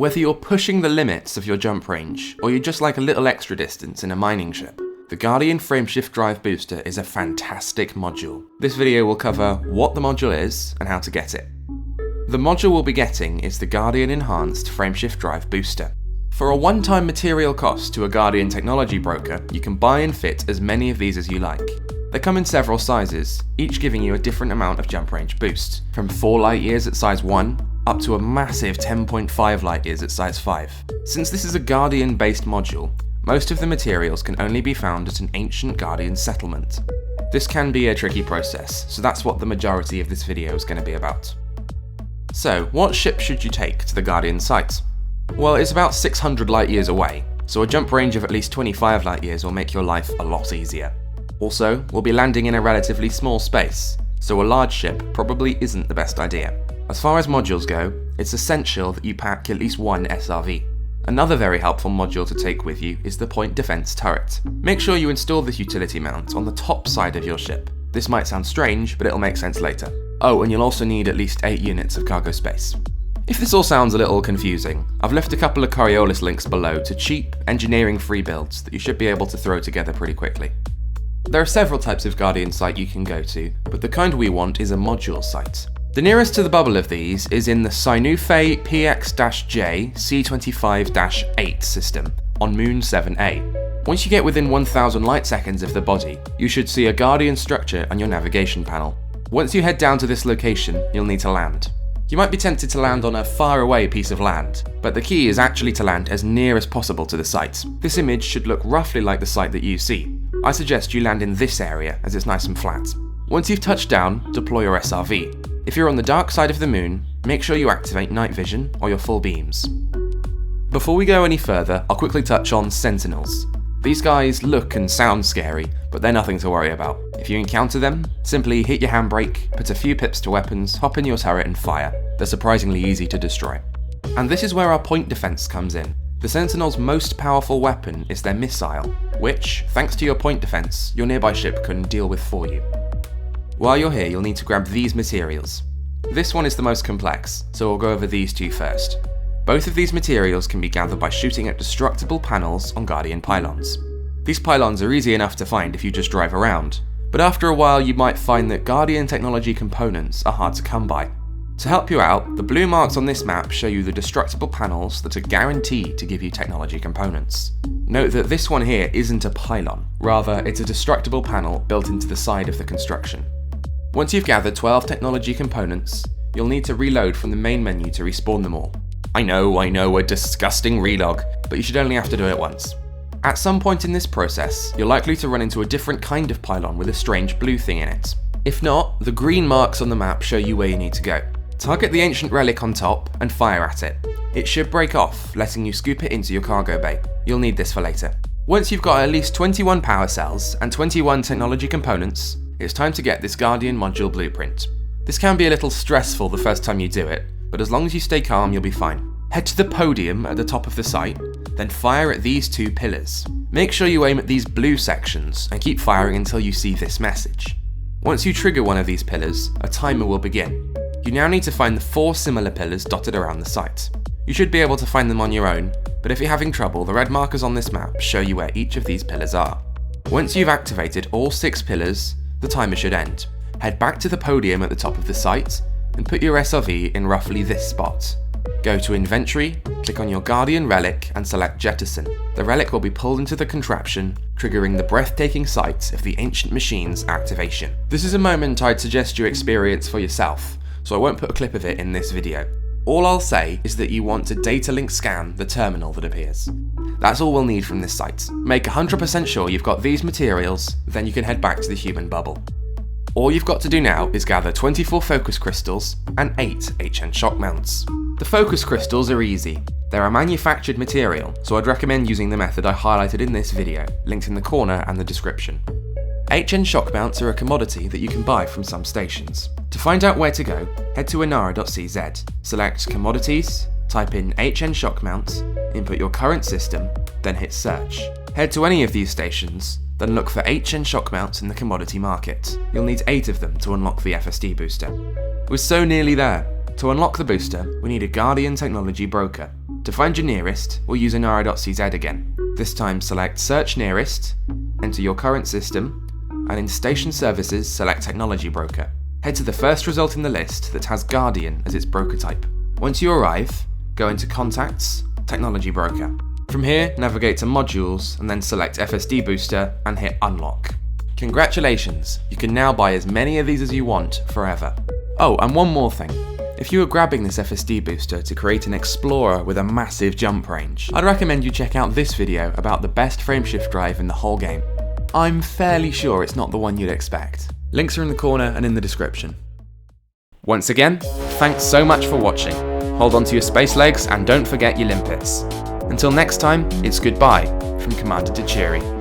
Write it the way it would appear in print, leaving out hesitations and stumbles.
Whether you're pushing the limits of your jump range, or you just like a little extra distance in a mining ship, the Guardian Frameshift Drive Booster is a fantastic module. This video will cover what the module is and how to get it. The module we'll be getting is the Guardian Enhanced Frameshift Drive Booster. For a one-time material cost to a Guardian technology broker, you can buy and fit as many of these as you like. They come in several sizes, each giving you a different amount of jump range boost, from 4 light years at size 1, up to a massive 10.5 light years at size 5. Since this is a Guardian-based module, most of the materials can only be found at an ancient Guardian settlement. This can be a tricky process, so that's what the majority of this video is going to be about. So, what ship should you take to the Guardian site? Well, it's about 600 light years away, so a jump range of at least 25 light years will make your life a lot easier. Also, we'll be landing in a relatively small space, so a large ship probably isn't the best idea. As far as modules go, it's essential that you pack at least one SRV. Another very helpful module to take with you is the Point Defense Turret. Make sure you install this utility mount on the top side of your ship. This might sound strange, but it'll make sense later. Oh, and you'll also need at least 8 units of cargo space. If this all sounds a little confusing, I've left a couple of Coriolis links below to cheap, engineering-free builds that you should be able to throw together pretty quickly. There are several types of Guardian site you can go to, but the kind we want is a module site. The nearest to the bubble of these is in the Sinufe PX-J C25-8 system on Moon 7A. Once you get within 1000 light seconds of the body, you should see a Guardian structure on your navigation panel. Once you head down to this location, you'll need to land. You might be tempted to land on a far away piece of land, but the key is actually to land as near as possible to the site. This image should look roughly like the site that you see. I suggest you land in this area as it's nice and flat. Once you've touched down, deploy your SRV. If you're on the dark side of the moon, make sure you activate night vision or your full beams. Before we go any further, I'll quickly touch on Sentinels. These guys look and sound scary, but they're nothing to worry about. If you encounter them, simply hit your handbrake, put a few pips to weapons, hop in your turret and fire. They're surprisingly easy to destroy. And this is where our point defense comes in. The Sentinel's most powerful weapon is their missile, which, thanks to your point defense, your nearby ship can deal with for you. While you're here, you'll need to grab these materials. This one is the most complex, so we'll go over these two first. Both of these materials can be gathered by shooting at destructible panels on Guardian pylons. These pylons are easy enough to find if you just drive around, but after a while you might find that Guardian technology components are hard to come by. To help you out, the blue marks on this map show you the destructible panels that are guaranteed to give you technology components. Note that this one here isn't a pylon, rather it's a destructible panel built into the side of the construction. Once you've gathered 12 technology components, you'll need to reload from the main menu to respawn them all. I know, a disgusting relog, but you should only have to do it once. At some point in this process, you're likely to run into a different kind of pylon with a strange blue thing in it. If not, the green marks on the map show you where you need to go. Target the ancient relic on top and fire at it. It should break off, letting you scoop it into your cargo bay. You'll need this for later. Once you've got at least 21 power cells and 21 technology components, it's time to get this Guardian module blueprint. This can be a little stressful the first time you do it, but as long as you stay calm, you'll be fine. Head to the podium at the top of the site, then fire at these 2 pillars. Make sure you aim at these blue sections and keep firing until you see this message. Once you trigger one of these pillars, a timer will begin. You now need to find the 4 similar pillars dotted around the site. You should be able to find them on your own, but if you're having trouble, the red markers on this map show you where each of these pillars are. Once you've activated all 6 pillars, the timer should end. Head back to the podium at the top of the site and put your SRV in roughly this spot. Go to Inventory, click on your Guardian relic and select Jettison. The relic will be pulled into the contraption, triggering the breathtaking sight of the ancient machine's activation. This is a moment I'd suggest you experience for yourself, so I won't put a clip of it in this video. All I'll say is that you want to data link scan the terminal that appears. That's all we'll need from this site. Make 100% sure you've got these materials, then you can head back to the human bubble. All you've got to do now is gather 24 focus crystals and 8 HN shock mounts. The focus crystals are easy. They're a manufactured material, so I'd recommend using the method I highlighted in this video, linked in the corner and the description. HN shock mounts are a commodity that you can buy from some stations. To find out where to go, head to inara.cz, select Commodities, type in HN shock mounts, input your current system, then hit search. Head to any of these stations, then look for HN shock mounts in the commodity market. You'll need 8 of them to unlock the FSD booster. We're so nearly there. To unlock the booster, we need a Guardian Technology Broker. To find your nearest, we'll use Inari.cz again. This time select Search Nearest, enter your current system, and in Station Services select Technology Broker. Head to the first result in the list that has Guardian as its broker type. Once you arrive, go into Contacts, Technology Broker. From here, navigate to Modules and then select FSD Booster and hit Unlock. Congratulations, you can now buy as many of these as you want forever. Oh, and one more thing. If you are grabbing this FSD booster to create an Explorer with a massive jump range, I'd recommend you check out this video about the best frameshift drive in the whole game. I'm fairly sure it's not the one you'd expect. Links are in the corner and in the description. Once again, thanks so much for watching. Hold on to your space legs and don't forget your limpets. Until next time, it's goodbye from Commander Dituri.